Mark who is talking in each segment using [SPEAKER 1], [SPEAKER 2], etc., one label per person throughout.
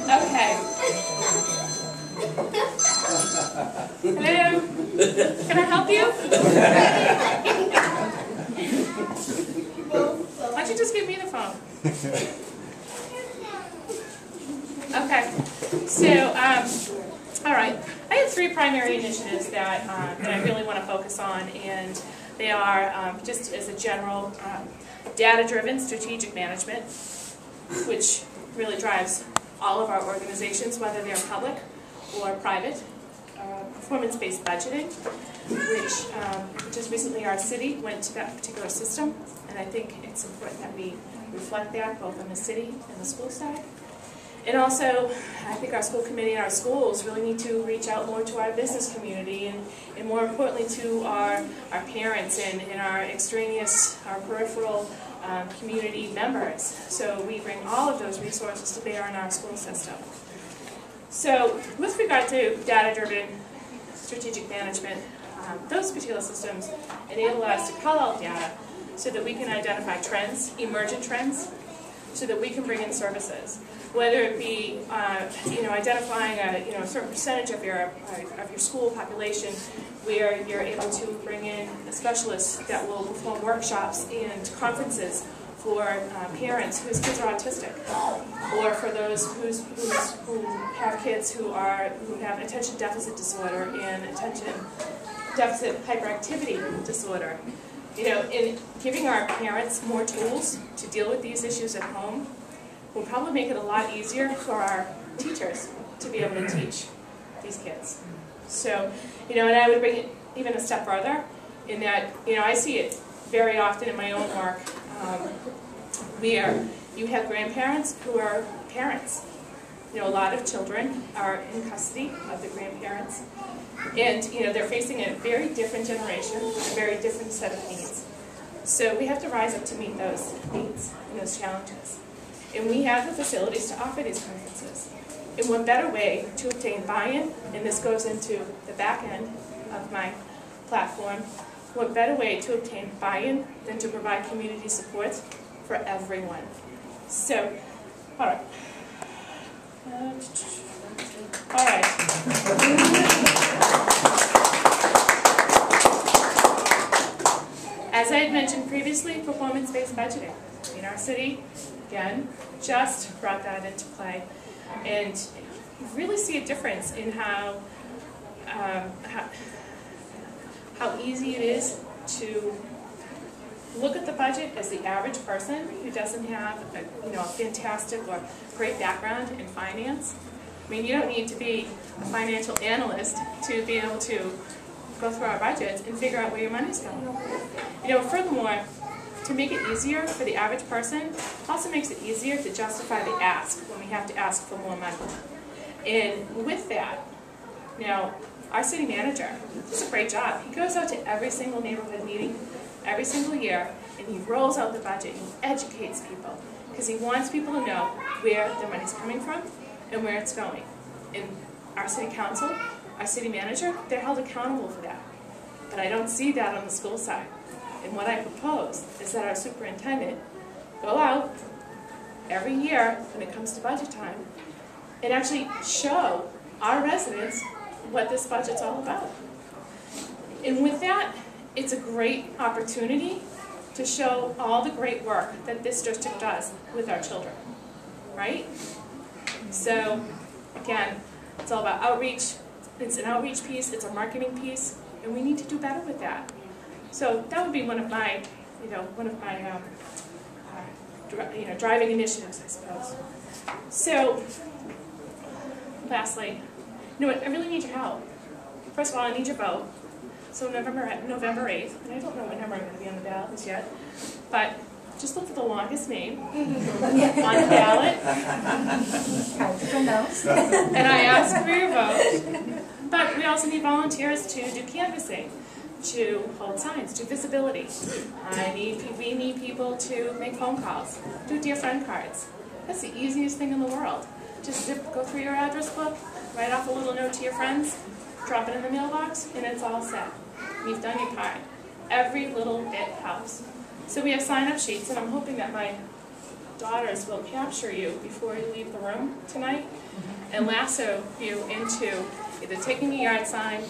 [SPEAKER 1] Okay. Hello? Can I help you? Why don't you just give me the phone? Okay. So, all right. I have three primary initiatives that I really want to focus on, and they are just as a general data-driven strategic management, which really drives all of our organizations, whether they're public or private. Performance-based budgeting, which just recently our city went to that particular system, and I think it's important that we reflect that both on the city and the school side. And also, I think our school committee and our schools really need to reach out more to our business community and more importantly to our parents and our extraneous, our peripheral community members. So we bring all of those resources to bear in our school system. So with regard to data-driven strategic management, those particular systems enable us to call out data so that we can identify trends, emergent trends, so that we can bring in services. Whether it be identifying a certain percentage of your school population where you're able to bring in specialists that will perform workshops and conferences for parents whose kids are autistic, or for those who have kids who have attention deficit disorder and attention deficit hyperactivity disorder. In giving our parents more tools to deal with these issues at home will probably make it a lot easier for our teachers to be able to teach these kids. So, and I would bring it even a step further in that, I see it very often in my own work where you have grandparents who are parents. A lot of children are in custody of the grandparents, and they're facing a very different generation, a very different set of needs. So we have to rise up to meet those needs and those challenges. And we have the facilities to offer these conferences. And what better way to obtain buy-in, and this goes into the back end of my platform, what better way to obtain buy-in than to provide community support for everyone. So, all right. All right. As I had mentioned previously, performance-based budgeting in our city, again, just brought that into play. And you really see a difference in how easy it is to look at the budget as the average person who doesn't have a fantastic or great background in finance. I mean, you don't need to be a financial analyst to be able to go through our budgets and figure out where your money's going. Furthermore, to make it easier for the average person also makes it easier to justify the ask when we have to ask for more money. And with that, our city manager does a great job. He goes out to every single neighborhood meeting every single year, and he rolls out the budget and he educates people because he wants people to know where their money's coming from and where it's going. And our city council, our city manager, they're held accountable for that. But I don't see that on the school side. And what I propose is that our superintendent go out every year when it comes to budget time and actually show our residents what this budget's all about. And with that, it's a great opportunity to show all the great work that this district does with our children, right? So, again, it's all about outreach. It's an outreach piece, it's a marketing piece, and we need to do better with that. So that would be one of my, driving initiatives, I suppose. So, lastly, I really need your help. First of all, I need your vote. So November 8th, and I don't know what number I'm going to be on the ballot as yet, but just look for the longest name on the ballot. And I ask for your vote. But we also need volunteers to do canvassing, to hold signs, do visibility. We need people to make phone calls, do dear friend cards. That's the easiest thing in the world. Just go through your address book, write off a little note to your friends, drop it in the mailbox, and it's all set. You've done your part. Every little bit helps. So we have sign-up sheets, and I'm hoping that my daughters will capture you before you leave the room tonight and lasso you into either taking a yard sign,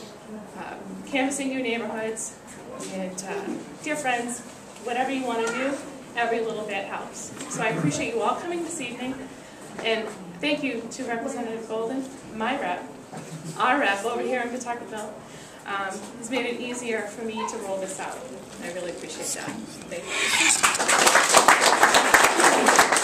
[SPEAKER 1] canvassing your neighborhoods, and dear friends, whatever you want to do, every little bit helps. So I appreciate you all coming this evening, and thank you to Representative Golden, my rep, our rep over here in Pawtuckettville. It's made it easier for me to roll this out. I really appreciate that. Thank you.